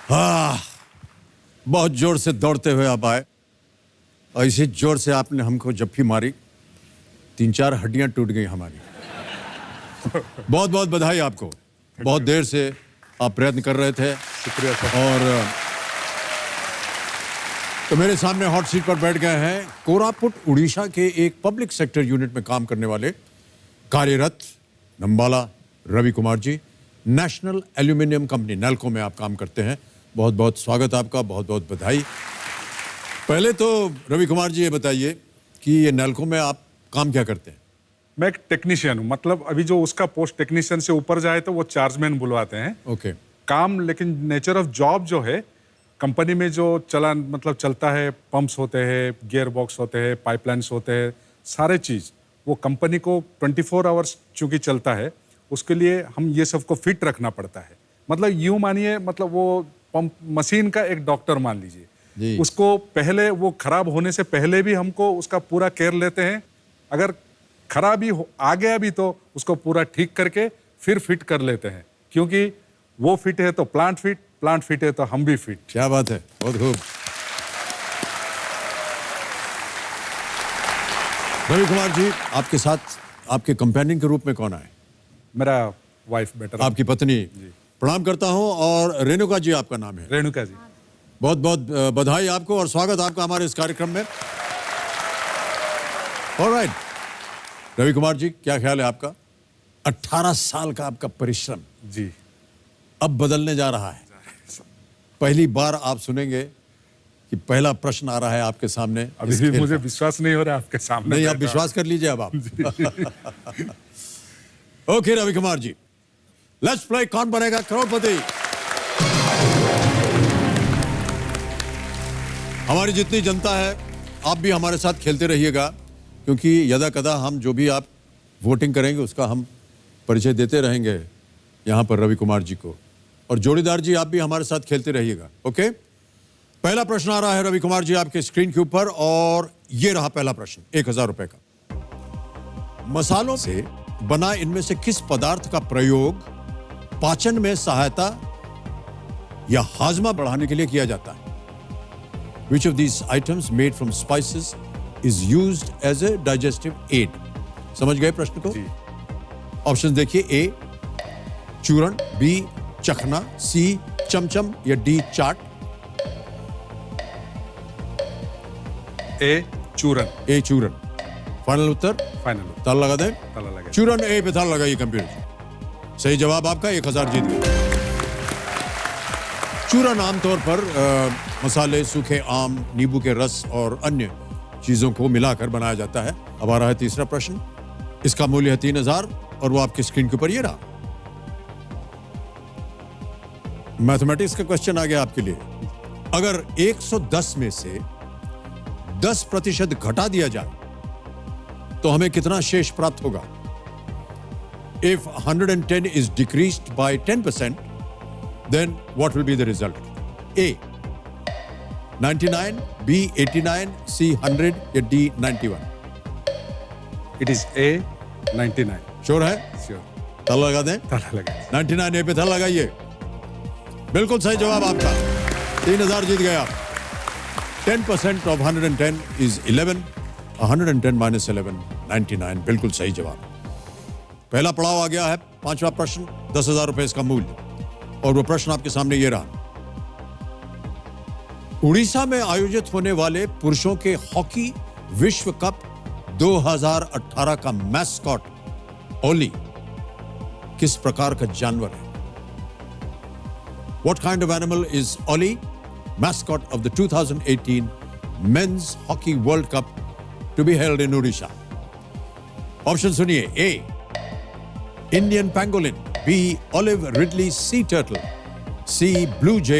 हाँ, बहुत जोर से दौड़ते हुए आप आए और इसी जोर से आपने हमको जप्फी मारी, 3-4 हड्डियां टूट गई हमारी। बहुत बहुत बधाई आपको। बहुत देर से आप प्रयत्न कर रहे थे। शुक्रिया सर। और तो मेरे सामने हॉट सीट पर बैठ गए हैं कोरापुट उड़ीसा के एक पब्लिक सेक्टर यूनिट में काम करने वाले कार्यरत नंबाला रवि कुमार जी। नेशनल एल्यूमिनियम कंपनी नेल्को में आप काम करते हैं। बहुत बहुत स्वागत आपका, बहुत बहुत बधाई। पहले तो रवि कुमार जी ये बताइए कि ये नेल्को में आप काम क्या करते हैं? मैं एक टेक्नीशियन हूँ, मतलब अभी जो उसका पोस्ट टेक्नीशियन से ऊपर जाए तो वो चार्जमैन बुलवाते हैं। ओके। काम, लेकिन नेचर ऑफ जॉब जो है कंपनी में जो चलता है, पंप्स होते हैं, गियर बॉक्स होते हैं, पाइपलाइंस होते हैं, सारे चीज़ वो कंपनी को 24 आवर्स चूँकि चलता है, उसके लिए हम ये सबको फिट रखना पड़ता है। मतलब यूँ मानिए, मतलब वो पंप मशीन का एक डॉक्टर मान लीजिए। उसको पहले वो खराब होने से पहले भी हमको उसका पूरा केयर लेते हैं। अगर खराबी आ गया भी तो उसको पूरा ठीक करके फिर फिट कर लेते हैं, क्योंकि वो फिट है तो प्लांट फिट, प्लांट फिट है तो हम भी फिट। क्या बात है, बहुत खूब। रवि कुमार जी, आपके साथ आपके कंपेनियन के रूप में कौन आए? मेरा वाइफ बेटर, आपकी पत्नी। प्रणाम करता हूं। और रेणुका जी आपका नाम है? रेणुका जी। बहुत बहुत बधाई आपको और स्वागत आपका हमारे इस कार्यक्रम में। ऑलराइट रवि कुमार जी, क्या ख्याल है आपका? 18 साल का आपका परिश्रम जी अब बदलने जा रहा है। पहली बार आप सुनेंगे कि पहला प्रश्न आ रहा है आपके सामने। अभी भी मुझे विश्वास नहीं हो रहा आपके सामने। नहीं, आप विश्वास कर लीजिए अब आप। Okay Ravi Kumar ji, let's play Kaun Banega करोड़पति। हमारी जितनी जनता है, आप भी हमारे साथ खेलते रहिएगा, क्योंकि यदा कदा हम जो भी आप वोटिंग करेंगे उसका हम परिचय देते रहेंगे यहाँ पर रवि कुमार जी को। और जोड़ीदार जी, आप भी हमारे साथ खेलते रहिएगा। ओके, पहला प्रश्न आ रहा है रवि कुमार जी आपके स्क्रीन के ऊपर, और ये रहा पहला प्रश्न 1000 रुपए का। मसालों से बना इनमें से किस पदार्थ का प्रयोग पाचन में सहायता या हाजमा बढ़ाने के लिए किया जाता है? Which of these items made from spices is used as a digestive aid? समझ गए प्रश्न को? ऑप्शन देखिए। ए चूरण, बी चखना, सी चमचम या डी चाट। ए चूरन। ए चूरण फाइनल उत्तर? फाइनल। ताला लगा दें? ताला लगा। चूरण ए पे ताला लगाइए कंप्यूटर। सही जवाब आपका, 1000 जीत गए। चूरण आमतौर पर मसाले, सूखे आम, नींबू के रस और अन्य चीजों को मिलाकर बनाया जाता है। अब आ रहा है तीसरा प्रश्न। इसका मूल्य है 3000 और वो आपकी स्क्रीन के ऊपर ये रहा। मैथमेटिक्स का क्वेश्चन आ गया आपके लिए। अगर 110 में से 10% घटा दिया जाए तो हमें कितना शेष प्राप्त होगा? If 110 is decreased by 10%, then what will be the result? A 99, B 89, C 100 या D 91? It is a 99। Sure है? श्योर। ताला लगा दें? ताला लगा। 99 ए पे ताला लगाइए। बिल्कुल सही जवाब आपका। 3000 जीत गए आप। 10% of 110 is 11. 110 minus 11, 99। बिल्कुल सही जवाब। पहला पड़ाव आ गया है, पांचवा प्रश्न, 10,000 रुपए इसका मूल्य। और वो प्रश्न आपके सामने ये रहा। उड़ीसा में आयोजित होने वाले पुरुषों के हॉकी विश्व कप 2018 का मैस्कॉट ओली किस प्रकार का जानवर है? What kind of animal is Oli, mascot of the 2018 Men's Hockey World Cup to be held in Odisha? Option सुनिए। A Indian pangolin, B olive ridley C turtle, C blue jay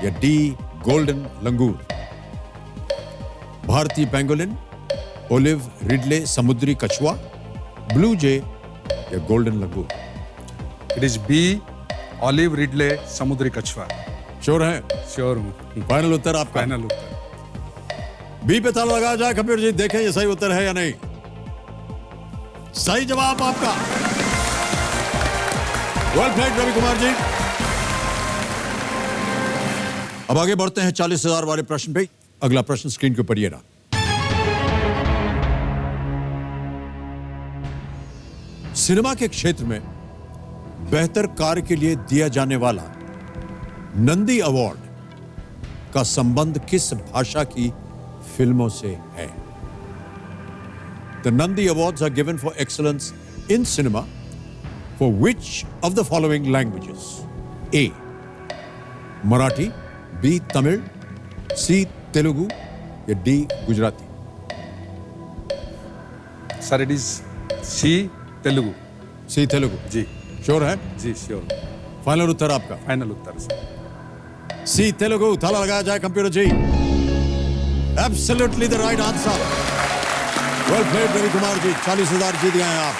या D golden लंगूर। भारतीय pangolin, olive Ridley समुद्री कछुआ, blue jay या golden langur? It is B olive ridley समुद्री कछुआ। Sure है? Sure हूँ। फाइनल उत्तर आपका? फाइनल उत्तर। बी पे ताला लगाया जाए कंप्यूटर जी, देखें ये सही उत्तर है या नहीं। सही जवाब आपका। वेल प्लेड रवि कुमार जी। अब आगे बढ़ते हैं 40,000 वाले प्रश्न पे। अगला प्रश्न स्क्रीन के ऊपर ये रहा। सिनेमा के क्षेत्र में बेहतर कार्य के लिए दिया जाने वाला नंदी अवार्ड का संबंध किस भाषा की फिल्मों से है? The Nandi Awards are given for excellence in cinema for which of the following languages? A. Marathi, B. Tamil, C. Telugu, या D. Gujarati? Sir it is C Telugu. C. Telugu. जी श्योर है? जी श्योर। फाइनल उत्तर आपका? Final उत्तर sir. C. Telugu। ताला लगाया जाए computer ji. Absolutely the right answer. Well played Ravi Kumar ji, 40,000 जीत गए हैं आप।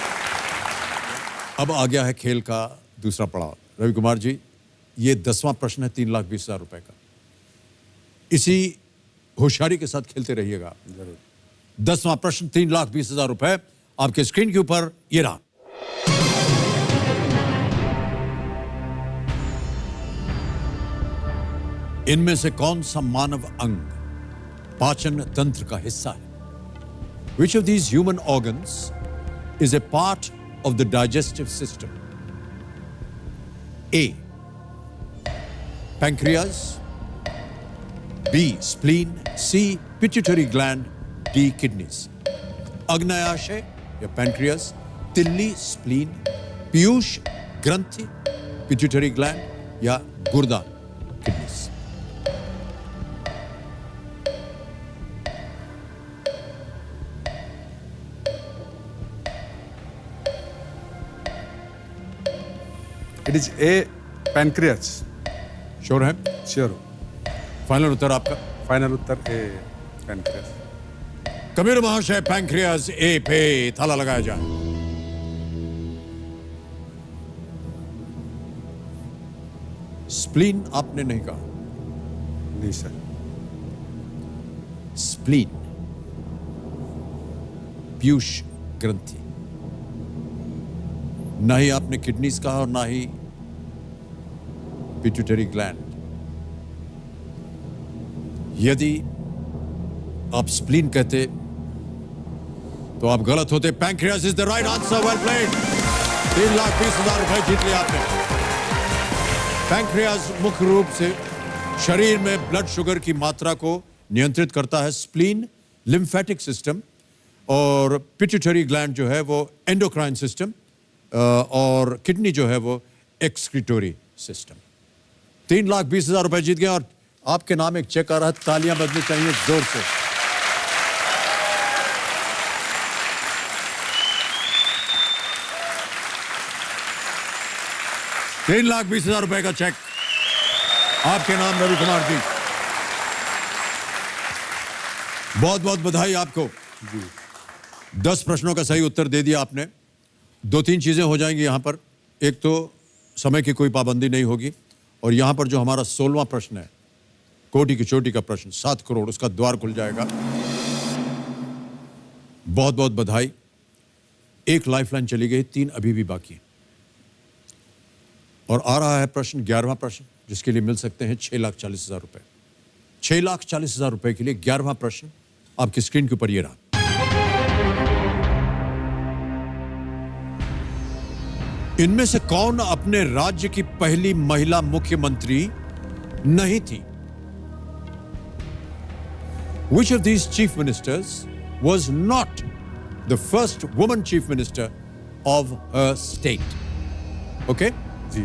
अब आ गया है खेल का दूसरा पड़ाव। रवि कुमार जी, ये 10वां प्रश्न है 3,20,000 रुपए का। इसी होशियारी के साथ खेलते रहिएगा। जरूर। 10वां प्रश्न 3,20,000 रुपए आपके स्क्रीन के ऊपर ये रहा। इनमें से कौन सा मानव अंग पाचन तंत्र का हिस्सा है? Which of these human organs is a part of the digestive system? A. Pancreas, B. Spleen, C. Pituitary gland, D. Kidneys. अग्नाशय या pancreas, तिल्ली spleen, पीयूष ग्रंथि, pituitary gland या गुर्दा kidneys. It is a pancreas. Sure है? Sure. Final उत्तर आपका? Final उत्तर ए pancreas. Kabir महाशय, pancreas ए पे ताला लगाया जाए। स्प्लीन आपने नहीं कहा। नहीं सर। स्प्लीन पीयूष ग्रंथि। ना ही आपने किडनीज कहा और ना ही पिट्यूटरी ग्लैंड। यदि आप स्प्लीन कहते तो आप गलत होते। Pancreas is the right answer. Well played. 3,20,000 रुपए जीत लिया आपने। पैंक्रियाज मुख्य रूप से शरीर में ब्लड शुगर की मात्रा को नियंत्रित करता है। स्प्लीन लिम्फेटिक सिस्टम और पिट्यूटरी ग्लैंड जो है वो एंडोक्राइन सिस्टम और किडनी जो है वो एक्सक्रीटोरी सिस्टम। 3,20,000 रुपए जीत गए और आपके नाम एक चेक आ रहा है। तालियां बजनी चाहिए जोर से। ₹3,20,000 का चेक आपके नाम, रवि कुमार जी। बहुत बहुत बधाई आपको। 10 प्रश्नों का सही उत्तर दे दिया आपने। 2-3 चीजें हो जाएंगी यहां पर। एक तो समय की कोई पाबंदी नहीं होगी और यहां पर जो हमारा 16वां प्रश्न है, कोटि की चोटी का प्रश्न, 7 करोड़, उसका द्वार खुल जाएगा। बहुत बहुत बधाई। एक लाइफलाइन चली गई, 3 अभी भी बाकी। और आ रहा है प्रश्न 11वां प्रश्न, जिसके लिए मिल सकते हैं 6,40,000 रुपए। 6,40,000 रुपए के लिए 11वां प्रश्न आपकी स्क्रीन के ऊपर ये रहा। इनमें से कौन अपने राज्य की पहली महिला मुख्यमंत्री नहीं थी? Which of these chief ministers was not the first woman chief minister of her state? Okay? जी।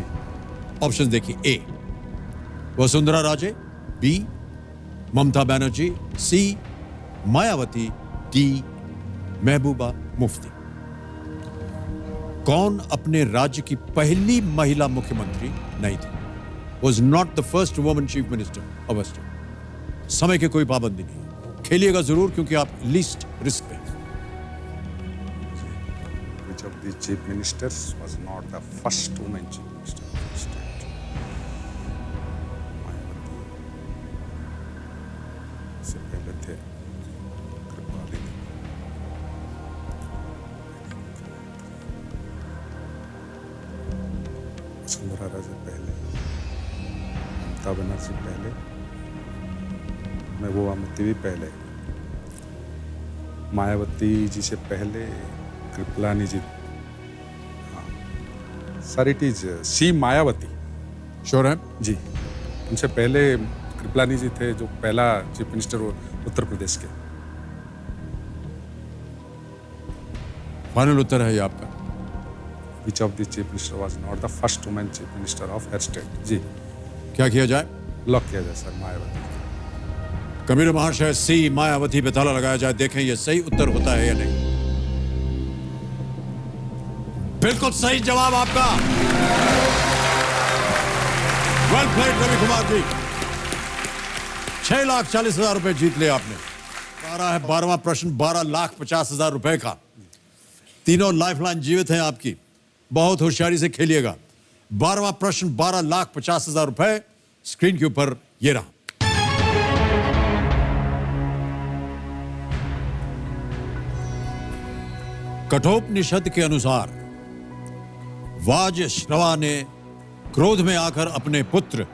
ऑप्शन देखिए। A Vasundhara Raje, B Mamata Banerjee, C Mayawati, D Mehbooba Mufti. कौन अपने राज्य की पहली महिला मुख्यमंत्री नहीं थी? Was not the first woman chief minister of state. समय की कोई पाबंदी नहीं, खेलिएगा जरूर क्योंकि आप लीस्ट रिस्क पे। Which of the chief ministers was not the first woman chief minister of the state? Mayawati से पहले थे कृपाली। वसुंधरा राजे पहले, ममता बनर्जी पहले, महबूबामती भी पहले, मायावती जी से पहले, कृपलानी जी, हाँ sir it is C Mayawati sure है? जी। उनसे पहले कृपलानी जी थे जो पहला चीफ मिनिस्टर उत्तर प्रदेश के। फाइनल उत्तर है ये आपका? Which of the chief minister was not the first women chief minister of her state? जी। क्या किया जाए? लॉक किया जाए सर, मायावती। कबीर महाशय सी मायावती पे ताला लगाया जाए, देखें ये सही उत्तर होता है या नहीं। बिल्कुल सही जवाब आपका। वेल प्लेड रवि कुमार जी, 6,40,000 रुपए जीत ले आपने। 12वां प्रश्न 12,50,000 रुपए का। तीनों लाइफलाइन जीवित हैं आपकी, बहुत होशियारी से खेलिएगा। 12वां प्रश्न 12,50,000 रुपए स्क्रीन के ऊपर ये रहा। कठोपनिषद के अनुसार वाजश्रवा ने क्रोध में आकर अपने पुत्र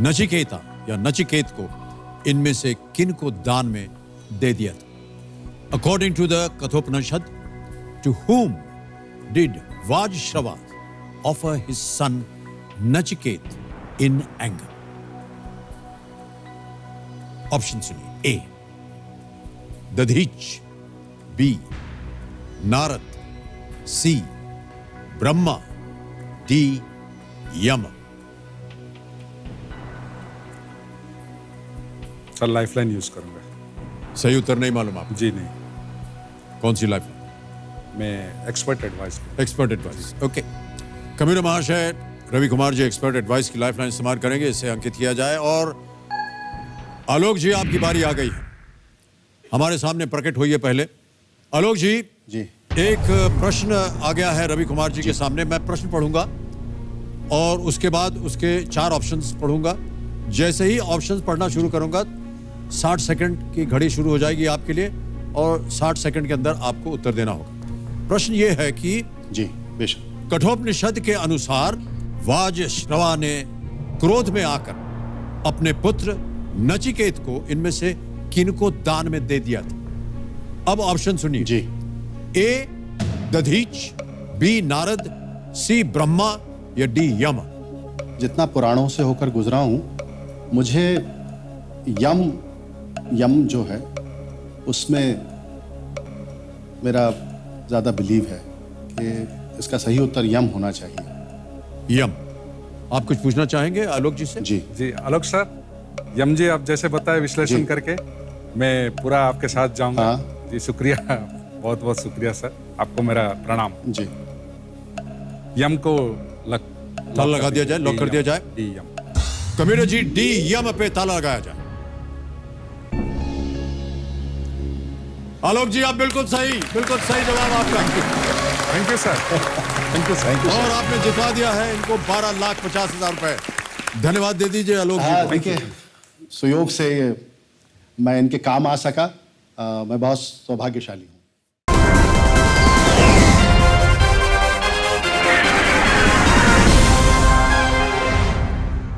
नचिकेता या नचिकेत को इनमें से किन को दान में दे दिया था? According to the Kathopanishad, to whom did Vajshrava offer his son Nachiket in anger? Option सुनिए। A Dadhich, B Narad, C Brahma, D Yam. Sir lifeline use करूंगा। सही उत्तर नहीं मालूम आप? जी नहीं, कौन सी लाइफ? मैं expert advice. Expert advice, okay. Kabir महाशय रवि कुमार जी एक्सपर्ट एडवाइस की लाइफलाइन इस्तेमाल करेंगे, इससे अंकित किया जाए। और आलोक जी आपकी बारी आ गई है, हमारे सामने प्रकट हुई है। पहले आलोक जी, एक प्रश्न आ गया है रवि कुमार जी के सामने। मैं प्रश्न पढ़ूंगा और उसके बाद उसके 4 ऑप्शंस पढ़ूंगा। जैसे ही ऑप्शंस पढ़ना शुरू करूंगा 60 सेकंड की घड़ी शुरू हो जाएगी आपके लिए और 60 सेकंड के अंदर आपको उत्तर देना होगा। प्रश्न ये है कि जी बेशक, कठोपनिषद के अनुसार वाजश्रवा ने क्रोध में आकर अपने पुत्र नचिकेत को इनमें से किनको दान में दे दिया था? अब ऑप्शन सुनिए जी। ए दधीच, बी नारद, सी ब्रह्मा या डी यम। जितना पुराणों से होकर गुजरा हूं, मुझे यम जो है उसमें मेरा ज़्यादा बिलीव है कि इसका सही उत्तर यम होना चाहिए। यम। आप कुछ पूछना चाहेंगे आलोक जी से? जी जी आलोक सर, यम जी आप जैसे बताए विश्लेषण करके मैं पूरा आपके साथ जाऊंगा। हाँ। जी शुक्रिया, बहुत बहुत शुक्रिया सर, आपको मेरा प्रणाम। जी। यम को ताला लगा दिया जाए, लॉक कर दिया जाए। D M. Kabir G D M पे ताला लगाया जाए। आलोक जी आप बिल्कुल सही जवाब आपका। Thank you sir, thank you sir. और आपने जिता दिया है इनको 12,50,000 रुपए। धन्यवाद दे दीजिए आलोक जी को। देखिए, सुयोग से मैं इनके काम आ सका, मैं बहुत सौभाग्यशाली हूँ।